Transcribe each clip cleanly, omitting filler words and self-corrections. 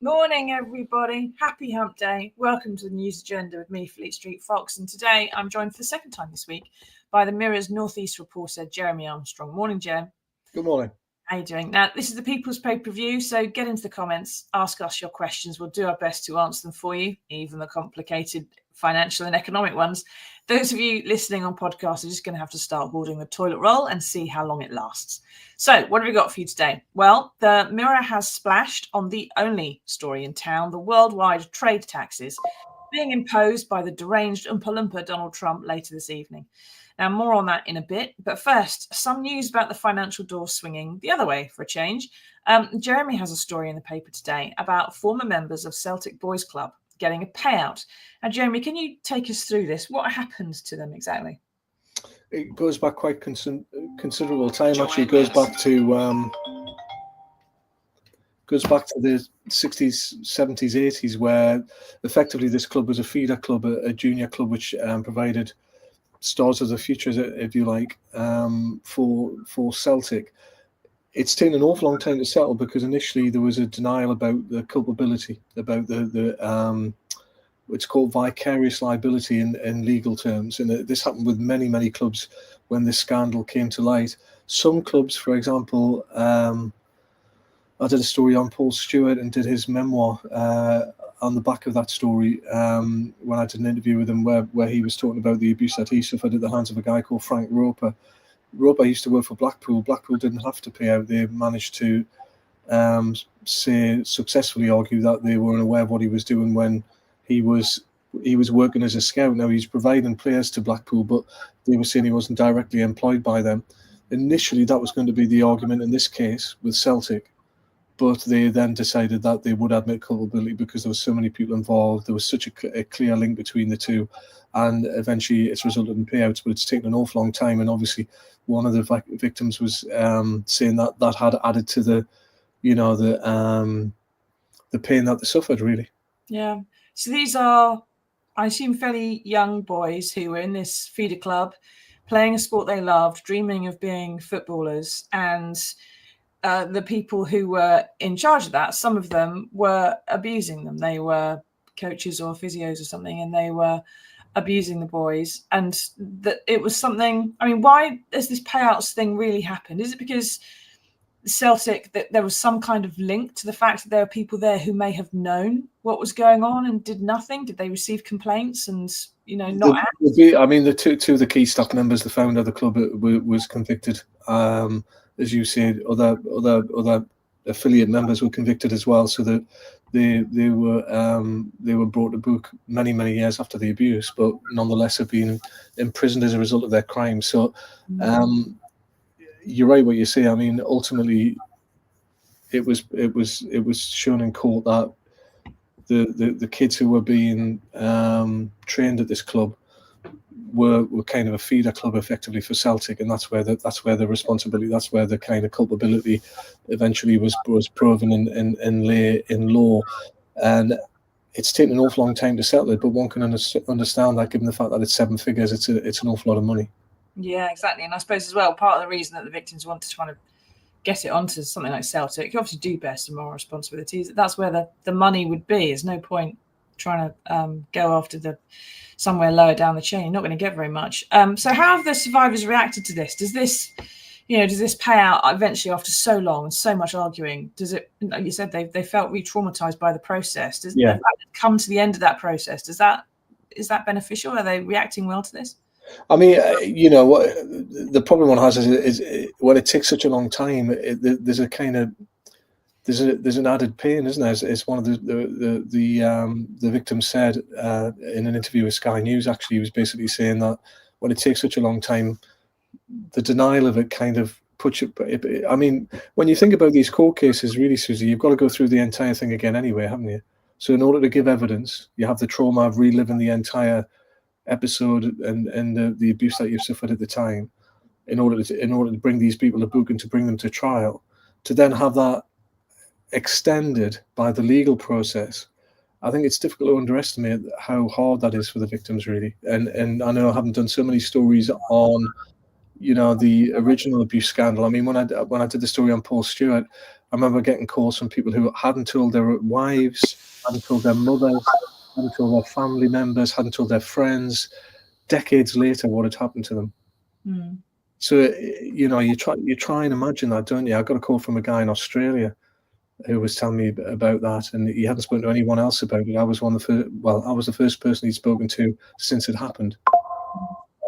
Morning, everybody. Happy Hump Day. Welcome to the News Agenda with me, Fleet Street Fox. And today I'm joined for the second time this week by the Mirror's Northeast reporter, Jeremy Armstrong. Morning, Jem. Good morning. How are you doing? Now, this is the People's Pay-Per-View, so get into the comments, ask us your questions. We'll do our best to answer them for you, even the complicated financial and economic ones. Those of you listening on podcasts are just going to have to start hoarding the toilet roll and see how long it lasts. So, what have we got for you today? Well, the Mirror has splashed on the only story in town, the worldwide trade taxes being imposed by the deranged Oompa Loompa Donald Trump later this evening. Now, more on that in a bit. But first, some news about the financial door swinging the other way for a change. Jeremy has a story in the paper today about former members of Celtic Boys Club getting a payout. Now, Jeremy, can you take us through this? What happened to them exactly? It goes back quite considerable time. Actually, it goes back to the 60s, 70s, 80s, where effectively this club was a feeder club, a junior club, which provided stars of the future, if you like, for Celtic. It's taken an awful long time to settle because initially there was a denial about the culpability, about the it's called vicarious liability in legal terms, and this happened with many clubs when this scandal came to light. Some clubs, for example, I did a story on Paul Stewart and did his memoir on the back of that story when I did an interview with him where he was talking about the abuse that he suffered at the hands of a guy called Frank Roper. Roper used to work for Blackpool. Blackpool didn't have to pay out. They managed to successfully argue that they weren't aware of what he was doing when he was working as a scout. Now he's providing players to Blackpool, but they were saying he wasn't directly employed by them. Initially, that was going to be the argument in this case with Celtic, but they then decided that they would admit culpability because there were so many people involved. There was such a clear link between the two, and eventually it's resulted in payouts. But it's taken an awful long time, and obviously one of the victims was saying that had added to the pain that they suffered, really. Yeah. So these are, I assume, fairly young boys who were in this feeder club, playing a sport they loved, dreaming of being footballers, and the people who were in charge of that, some of them were abusing them. They were coaches or physios or something, and they were abusing the boys. And that it was something, I mean, why has this payouts thing really happened? Is it because Celtic, that there was some kind of link to the fact that there are people there who may have known what was going on and did nothing? Did they receive complaints and, not act? I mean, the two of the key staff members, the founder of the club, was convicted. As you said, other affiliate members were convicted as well, so that they were brought to book many years after the abuse, but nonetheless have been imprisoned as a result of their crimes. So you're right what you say. I mean, ultimately, it was shown in court that the kids who were being trained at this club were kind of a feeder club effectively for Celtic, and that's where the responsibility, that's where the kind of culpability eventually was proven in law. And it's taken an awful long time to settle it, but one can understand that given the fact that it's seven figures, it's an awful lot of money. Yeah, exactly. And I suppose as well, part of the reason that the victims want to kind of get it onto something like Celtic, you obviously do bear some more responsibilities. That's where the money would be. There's no point trying to go after somewhere lower down the chain. You're not going to get very much. So how have the survivors reacted to this? Does this pay out eventually after so long and so much arguing? Does it, like you said, they felt re-traumatized by the process? Does the fact that come to the end of that process, is that beneficial? Are they reacting well to this? I mean, the problem one has is when it takes such a long time, there's a kind of there's an added pain, isn't there? It's one of the victims said in an interview with Sky News. Actually, he was basically saying that when it takes such a long time, the denial of it kind of puts you. I mean, when you think about these court cases, really, Susie, you've got to go through the entire thing again anyway, haven't you? So in order to give evidence, you have the trauma of reliving the entire episode and the abuse that you've suffered at the time, in order to bring these people to book and to bring them to trial, to then have that extended by the legal process. I think it's difficult to underestimate how hard that is for the victims, really. And I know I haven't done so many stories on, the original abuse scandal. I mean, when I did the story on Paul Stewart, remember getting calls from people who hadn't told their wives, hadn't told their mothers, hadn't told their family members, hadn't told their friends, decades later what had happened to them. Mm. So, you know, you try and imagine that, don't you? I got a call from a guy in Australia who was telling me about that, and he hadn't spoken to anyone else about it. I was I was the first person he'd spoken to since it happened.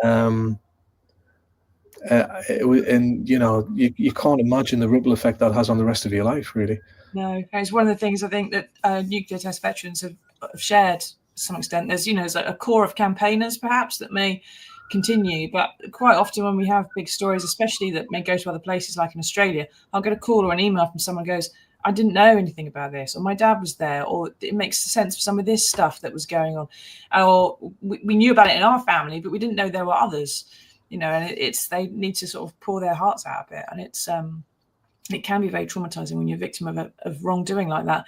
And you know, you can't imagine the ripple effect that has on the rest of your life, really. No, it's one of the things I think that nuclear test veterans have shared to some extent. There's, you know, there's like a core of campaigners perhaps that may continue, but quite often when we have big stories, especially that may go to other places like in Australia, I'll get a call or an email from someone who goes, I didn't know anything about this, or my dad was there, or it makes sense for some of this stuff that was going on, or we knew about it in our family, but we didn't know there were others, you know, and they need to sort of pour their hearts out a bit, and it can be very traumatizing when you're a victim of wrongdoing like that.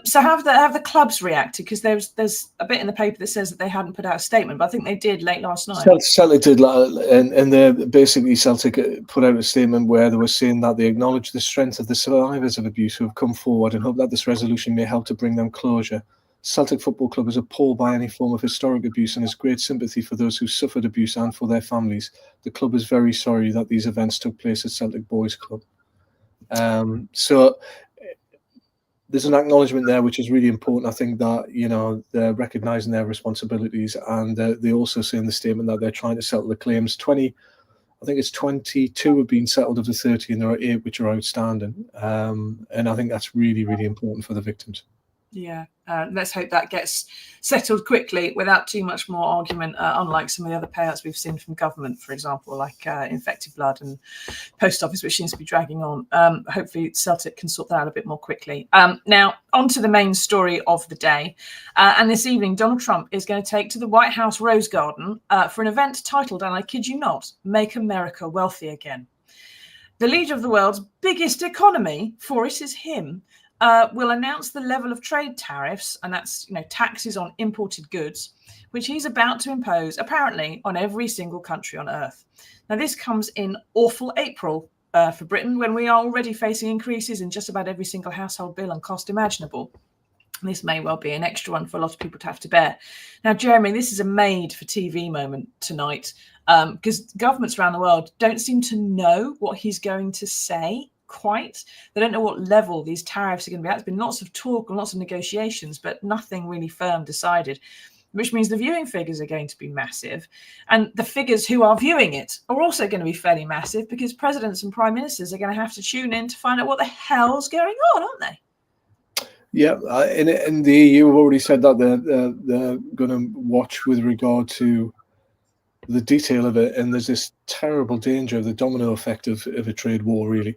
So have the clubs reacted? Because there's a bit in the paper that says that they hadn't put out a statement, but I think they did late last night. Celtic did, and they basically Celtic put out a statement where they were saying that they acknowledge the strength of the survivors of abuse who have come forward and hope that this resolution may help to bring them closure. Celtic Football Club is appalled by any form of historic abuse and has great sympathy for those who suffered abuse and for their families. The club is very sorry that these events took place at Celtic Boys Club. So there's an acknowledgement there, which is really important. I think that, you know, they're recognising their responsibilities, and they also say in the statement that they're trying to settle the claims. 22 have been settled of the 30, and there are 8 which are outstanding. And I think that's really, really important for the victims. Yeah, let's hope that gets settled quickly without too much more argument, unlike some of the other payouts we've seen from government, for example, like Infected Blood and Post Office, which seems to be dragging on. Hopefully Celtic can sort that out a bit more quickly. Now, on to the main story of the day. And this evening, Donald Trump is going to take to the White House Rose Garden for an event titled, and I kid you not, Make America Wealthy Again. The leader of the world's biggest economy, for it is him, will announce the level of trade tariffs, and that's, you know, taxes on imported goods, which he's about to impose apparently on every single country on earth. Now, this comes in awful April for Britain, when we are already facing increases in just about every single household bill and cost imaginable. And this may well be an extra one for a lot of people to have to bear. Now, Jeremy, this is a made-for-TV moment tonight, because governments around the world don't seem to know what he's going to say. Quite. They don't know what level these tariffs are going to be at. There's been lots of talk and lots of negotiations, but nothing really firm decided, which means the viewing figures are going to be massive. And the figures who are viewing it are also going to be fairly massive, because presidents and prime ministers are going to have to tune in to find out what the hell's going on, aren't they? Yeah, and the EU have already said that they're going to watch with regard to the detail of it, and there's this terrible danger of the domino effect of a trade war, really.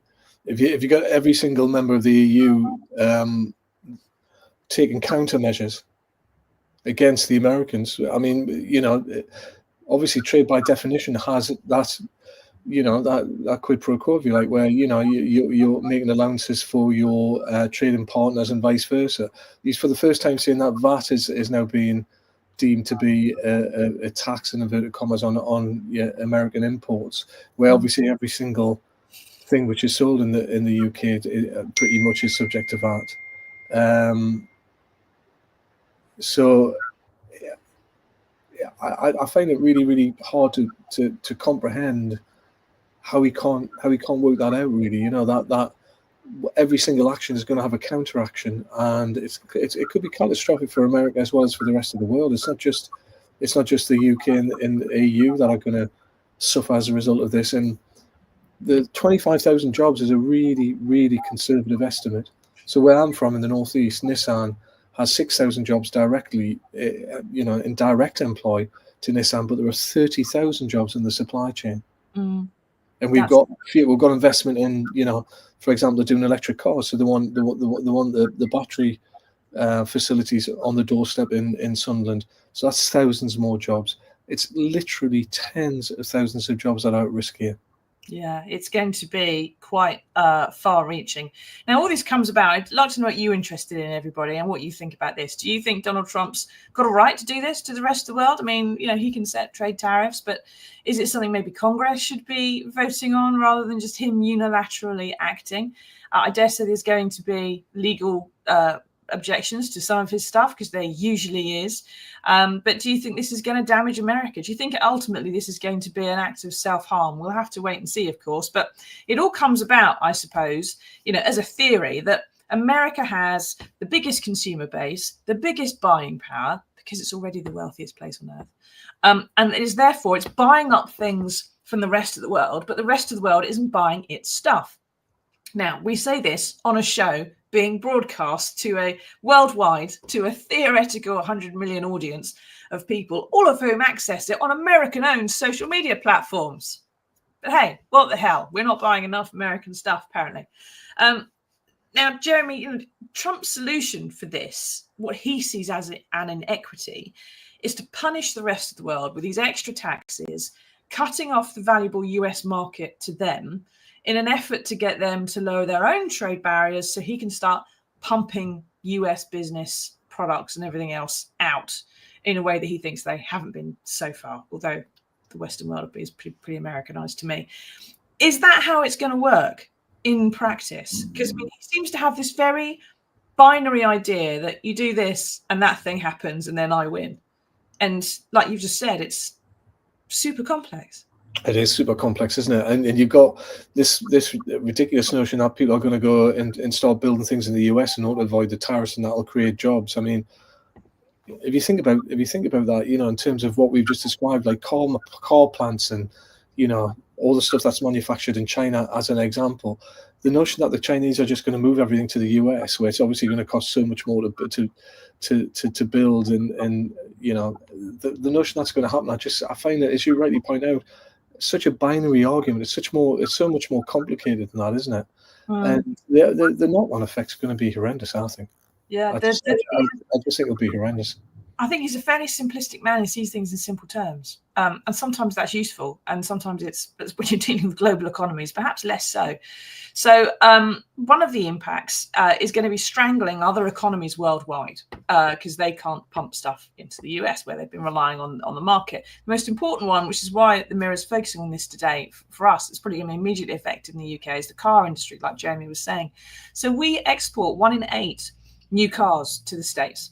If you got every single member of the EU taking countermeasures against the Americans, I mean, you know, obviously trade by definition has that, you know, that quid pro quo, if you like, where, you know, you're making allowances for your trading partners and vice versa. He's for the first time saying that VAT is now being deemed to be a tax, in inverted commas, on American imports, where obviously every single thing which is sold in the UK it pretty much is subject to VAT. So I find it really, really hard to comprehend how we can't work that out, really. You know, that every single action is going to have a counter action, and it could be catastrophic for America as well as for the rest of the world. It's not just the UK and the EU that are going to suffer as a result of this. And the 25,000 jobs is a really, really conservative estimate. So where I'm from in the northeast, Nissan has 6,000 jobs directly, you know, in direct employ to Nissan, but there are 30,000 jobs in the supply chain. And we've got investment in, you know, for example, they're doing electric cars. So the battery facilities on the doorstep in Sunderland. So that's thousands more jobs. It's literally tens of thousands of jobs that are at risk here. Yeah, it's going to be quite far-reaching. Now, all this comes about. I'd like to know what you're interested in, everybody, and what you think about this. Do you think Donald Trump's got a right to do this to the rest of the world? I mean, he can set trade tariffs, but is it something maybe Congress should be voting on rather than just him unilaterally acting? I dare say there's going to be legal objections to some of his stuff, because there usually is. But do you think this is going to damage America? Do you think ultimately this is going to be an act of self-harm? We'll have to wait and see, of course. But it all comes about, I suppose, as a theory that America has the biggest consumer base, the biggest buying power, because it's already the wealthiest place on earth. And it is therefore, it's buying up things from the rest of the world, but the rest of the world isn't buying its stuff. Now, we say this on a show being broadcast to a worldwide, to a theoretical 100 million audience of people, all of whom access it on American-owned social media platforms. But hey, what the hell? We're not buying enough American stuff, apparently. Now, Jeremy, Trump's solution for this, what he sees as an inequity, is to punish the rest of the world with these extra taxes, cutting off the valuable US market to them, in an effort to get them to lower their own trade barriers so he can start pumping US business products and everything else out in a way that he thinks they haven't been so far, although the Western world is pretty Americanized to me. Is that how it's going to work in practice? Because he seems to have this very binary idea that you do this and that thing happens and then I win. And like you've just said, it's super complex. It is super complex, isn't it? And you've got this ridiculous notion that people are going to go and start building things in the US in order to avoid the tariffs, and that'll create jobs. I mean, if you think about that, in terms of what we've just described, like car plants and all the stuff that's manufactured in China, as an example, the notion that the Chinese are just going to move everything to the US, where it's obviously going to cost so much more to build, and the notion that's going to happen, I find that, as you rightly point out, such a binary argument. It's so much more complicated than that, isn't it? And the knock-on effect's going to be horrendous, I think. Yeah, I just think it'll be horrendous. I think he's a fairly simplistic man who sees things in simple terms. And sometimes that's useful. And sometimes it's when you're dealing with global economies, perhaps less so. So one of the impacts is going to be strangling other economies worldwide because they can't pump stuff into the US where they've been relying on the market. The most important one, which is why the Mirror is focusing on this today, for us, it's probably going to be immediately affected in the UK, is the car industry, like Jeremy was saying. So we export 1 in 8 new cars to the States.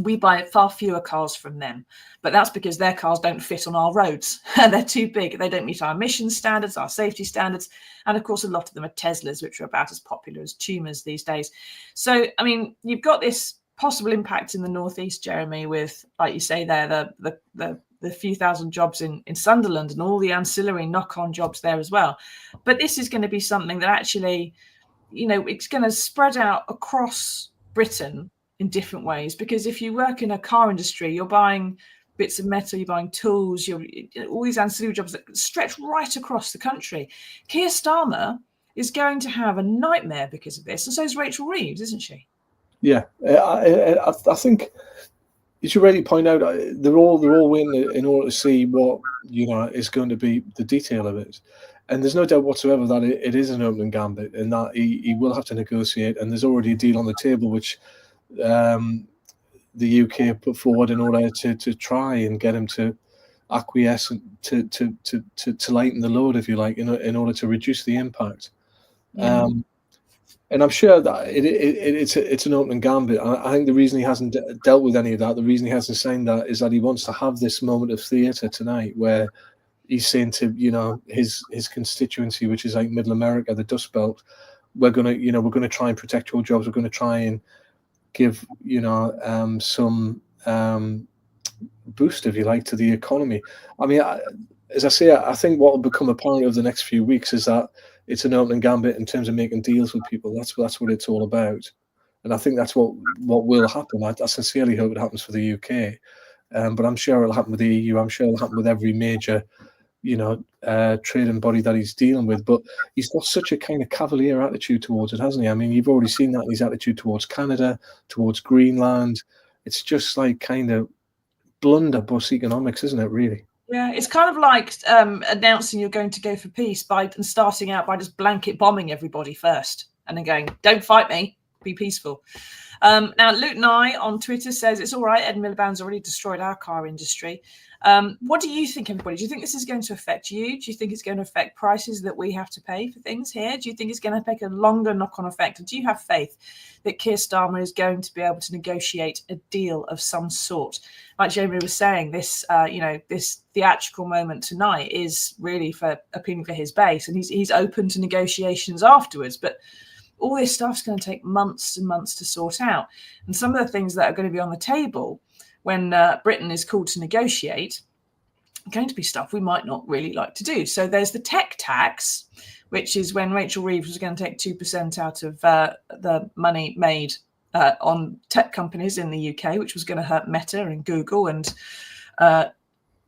We buy far fewer cars from them, but that's because their cars don't fit on our roads. They're too big. They don't meet our emissions standards, our safety standards. And of course, a lot of them are Teslas, which are about as popular as Tumours these days. So, I mean, you've got this possible impact in the Northeast, Jeremy, with, like you say there, the few thousand jobs in Sunderland and all the ancillary knock-on jobs there as well. But this is going to be something that actually, it's going to spread out across Britain in different ways, because if you work in a car industry, you're buying bits of metal, you're buying tools, all these ancillary jobs that stretch right across the country. Keir Starmer is going to have a nightmare because of this, and so is Rachel Reeves, isn't she? Yeah, I think, as you already point out, they're all waiting in order to see what is going to be the detail of it. And there's no doubt whatsoever that it is an open gambit, and that he will have to negotiate. And there's already a deal on the table which the UK put forward in order to try and get him to acquiesce to lighten the load, if you like, in order to reduce the impact. Yeah. And I'm sure that it's an open gambit. I think the reason he hasn't dealt with any of that, the reason he hasn't signed that, is that he wants to have this moment of theatre tonight where he's saying to his constituency, which is like Middle America, the Dust Belt, we're gonna try and protect your jobs. We're going to try and give some boost, if you like, to the economy. I mean, as I say, I think what will become apparent over the next few weeks is that it's an open gambit in terms of making deals with people. That's what it's all about, and I think that's what will happen. I sincerely hope it happens for the UK, but I'm sure it'll happen with the EU. I'm sure it'll happen with every major trading body that he's dealing with. But he's got such a kind of cavalier attitude towards it, hasn't he? I mean, you've already seen that in his attitude towards Canada, towards Greenland. It's just like kind of blunderbuss economics, isn't it, really? Yeah, it's kind of like announcing you're going to go for peace and starting out by just blanket bombing everybody first and then going, don't fight me, be peaceful. Now, Luke Nye on Twitter says, it's all right, Ed Miliband's already destroyed our car industry. What do you think, everybody? Do you think this is going to affect you? Do you think it's going to affect prices that we have to pay for things here? Do you think it's going to make a longer knock-on effect? And do you have faith that Keir Starmer is going to be able to negotiate a deal of some sort? Like Jamie was saying, this this theatrical moment tonight is really for appealing for his base, and he's open to negotiations afterwards. But all this stuff's going to take months and months to sort out. And some of the things that are going to be on the table when Britain is called to negotiate are going to be stuff we might not really like to do. So there's the tech tax, which is when Rachel Reeves was going to take 2% out of the money made on tech companies in the UK, which was going to hurt Meta and Google and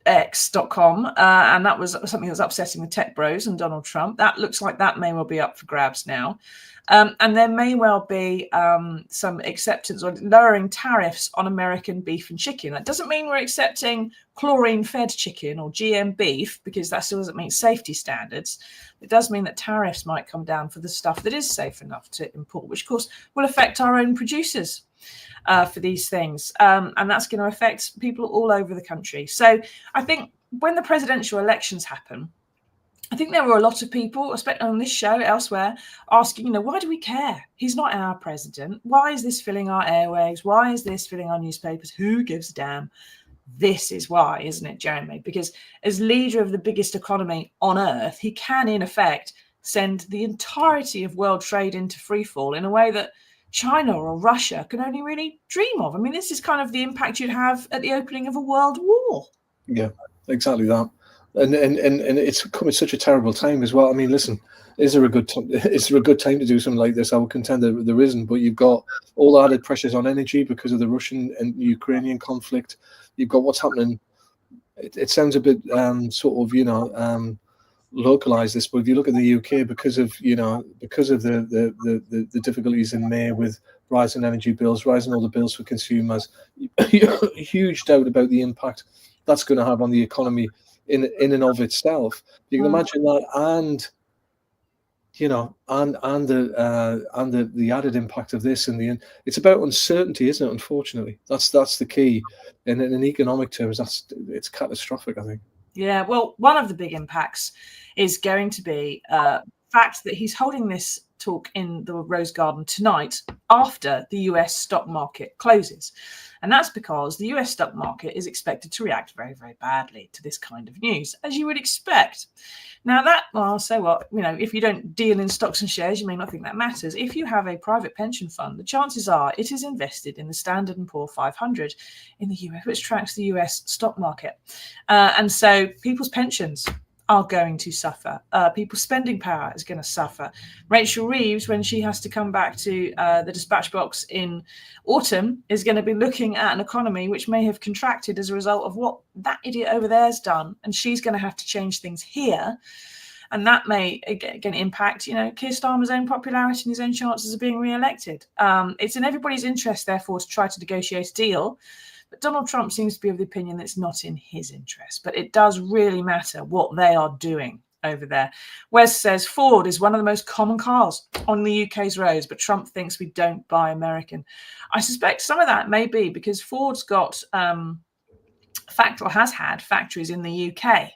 X.com. And that was something that was upsetting the tech bros and Donald Trump. That looks like that may well be up for grabs now. And there may well be some acceptance or lowering tariffs on American beef and chicken. That doesn't mean we're accepting chlorine-fed chicken or GM beef, because that still doesn't meet safety standards. It does mean that tariffs might come down for the stuff that is safe enough to import, which, of course, will affect our own producers for these things. And that's going to affect people all over the country. So I think when the presidential elections happen, I think there were a lot of people, especially on this show, elsewhere, asking, why do we care? He's not our president. Why is this filling our airwaves? Why is this filling our newspapers? Who gives a damn? This is why, isn't it, Jeremy? Because as leader of the biggest economy on earth, he can, in effect, send the entirety of world trade into freefall in a way that China or Russia can only really dream of. I mean, this is kind of the impact you'd have at the opening of a world war. Yeah, exactly that. And it's come at such a terrible time as well. I mean, listen, is there a good time to do something like this? I would contend that there isn't, but you've got all the added pressures on energy because of the Russian and Ukrainian conflict. You've got what's happening. It sounds a bit localized, this, but if you look at the UK, because of the difficulties in May with rising energy bills, rising all the bills for consumers, huge doubt about the impact that's going to have on the economy in and of itself. You can imagine that, and the added impact of this, and it's about uncertainty, isn't it? Unfortunately, that's the key. And in economic terms, it's catastrophic, I think. Yeah, well, one of the big impacts is going to be the fact that he's holding this talk in the Rose Garden tonight after the US stock market closes. And that's because the US stock market is expected to react very, very badly to this kind of news, as you would expect. Now so what, if you don't deal in stocks and shares, you may not think that matters. If you have a private pension fund, the chances are it is invested in the Standard & Poor 500 in the US, which tracks the US stock market. And so people's pensions are going to suffer. People's spending power is going to suffer. Rachel Reeves, when she has to come back to the dispatch box in autumn, is going to be looking at an economy which may have contracted as a result of what that idiot over there's done. And she's going to have to change things here. And that may, again, impact, Keir Starmer's own popularity and his own chances of being re-elected. It's in everybody's interest, therefore, to try to negotiate a deal. But Donald Trump seems to be of the opinion that it's not in his interest. But it does really matter what they are doing over there. Wes says Ford is one of the most common cars on the UK's roads, but Trump thinks we don't buy American. I suspect some of that may be because Ford's got has had factories in the UK.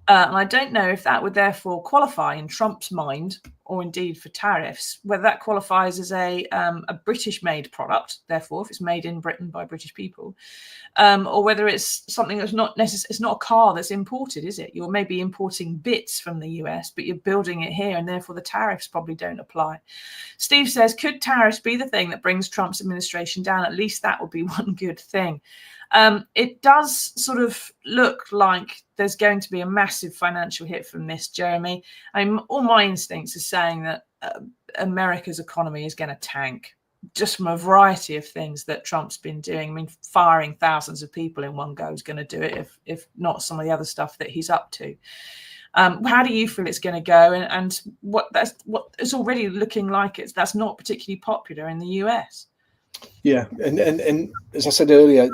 And I don't know if that would therefore qualify in Trump's mind, or indeed for tariffs, whether that qualifies as a British-made product, therefore, if it's made in Britain by British people, or whether it's something that's not necessarily, it's not a car that's imported, is it? You're maybe importing bits from the US, but you're building it here, and therefore the tariffs probably don't apply. Steve says, could tariffs be the thing that brings Trump's administration down? At least that would be one good thing. It does sort of look like there's going to be a massive financial hit from this, Jeremy. All my instincts are saying that America's economy is going to tank, just from a variety of things that Trump's been doing. I mean, firing thousands of people in one go is going to do it, if not some of the other stuff that he's up to. How do you feel it's going to go? And what it's already looking like that's not particularly popular in the US. Yeah, and as I said earlier,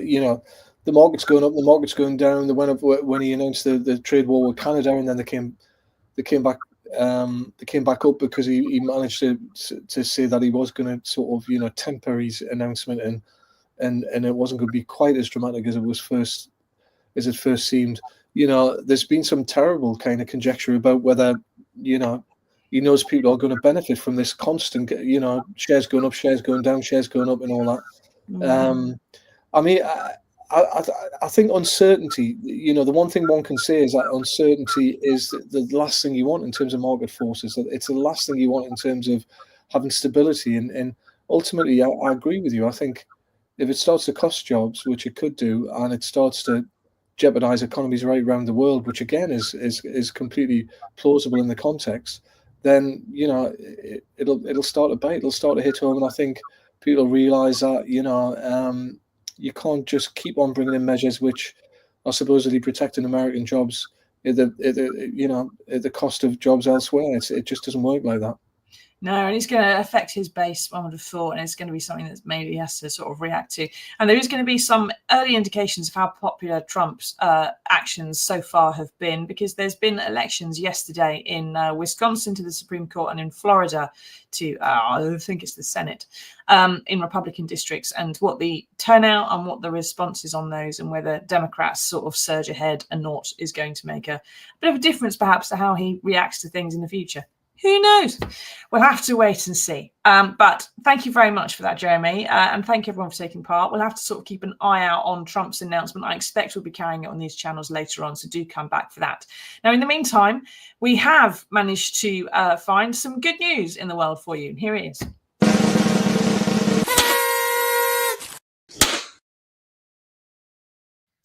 the market's going up, the market's going down. They went up when he announced the trade war with Canada, and then they came back up because he managed to say that he was going to sort of temper his announcement, and it wasn't going to be quite as dramatic as it first seemed. There's been some terrible kind of conjecture about whether he knows people are going to benefit from this constant shares going up, shares going down, shares going up, and all that. I mean, I think uncertainty, the one thing one can say is that uncertainty is the last thing you want in terms of market forces. It's the last thing you want in terms of having stability. And ultimately, I agree with you. I think if it starts to cost jobs, which it could do, and it starts to jeopardize economies right around the world, which again is completely plausible in the context, then it'll start to bite. It'll start to hit home, and I think people realize that you can't just keep on bringing in measures which are supposedly protecting American jobs at the cost of jobs elsewhere. It just doesn't work like that. No, and it's going to affect his base, I would have thought, and it's going to be something that maybe he has to sort of react to. And there is going to be some early indications of how popular Trump's actions so far have been, because there's been elections yesterday in Wisconsin to the Supreme Court and in Florida to, I think it's the Senate, in Republican districts, and what the turnout and what the response is on those, and whether Democrats sort of surge ahead and not is going to make a bit of a difference perhaps to how he reacts to things in the future. Who knows? We'll have to wait and see. But thank you very much for that, Jeremy. And thank you everyone for taking part. We'll have to sort of keep an eye out on Trump's announcement. I expect we'll be carrying it on these channels later on, so do come back for that. Now, in the meantime, we have managed to find some good news in the world for you. Here it is.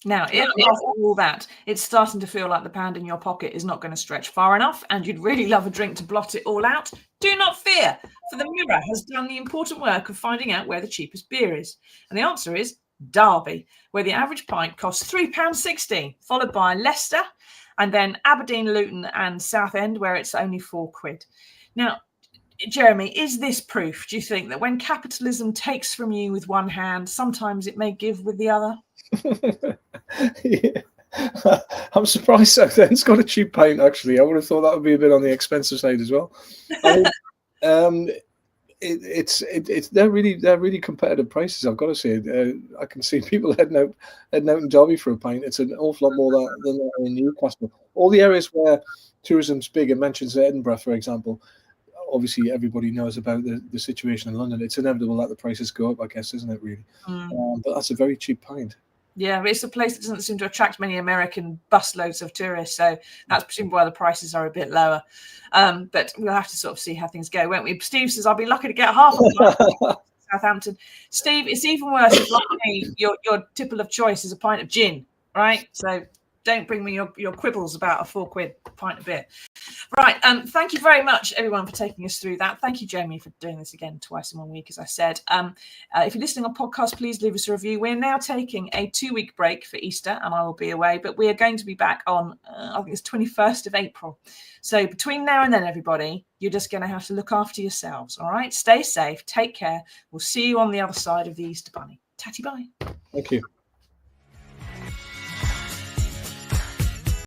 Now, if after all that, it's starting to feel like the pound in your pocket is not going to stretch far enough and you'd really love a drink to blot it all out, do not fear, for the Mirror has done the important work of finding out where the cheapest beer is. And the answer is Derby, where the average pint costs £3.60, followed by Leicester, and then Aberdeen, Luton and Southend, where it's only £4. Now, Jeremy, is this proof, do you think, that when capitalism takes from you with one hand, sometimes it may give with the other? Yeah. I'm surprised Southend's got a cheap pint, actually. I would have thought that would be a bit on the expensive side as well. They're really competitive prices, I've got to say. I can see people heading out in Derby for a pint. It's an awful lot more than in Newcastle. All the areas where tourism's big, it mentions Edinburgh, for example. Obviously, everybody knows about the situation in London. It's inevitable that the prices go up, I guess, isn't it, really? But that's a very cheap pint. Yeah, but it's a place that doesn't seem to attract many American busloads of tourists, so that's presumably why the prices are a bit lower. But we'll have to sort of see how things go, won't we? Steve says, I'll be lucky to get half of that. Southampton. Steve, it's even worse if, like me, your tipple of choice is a pint of gin, right? So don't bring me your quibbles about a £4 pint of beer. Right. Thank you very much, everyone, for taking us through that. Thank you, Jamie, for doing this again twice in 1 week, as I said. If you're listening on podcast, please leave us a review. We're now taking a 2-week break for Easter, and I will be away, but we are going to be back on, I think it's 21st of April. So between now and then, everybody, you're just going to have to look after yourselves. All right. Stay safe. Take care. We'll see you on the other side of the Easter Bunny. Tatty bye. Thank you.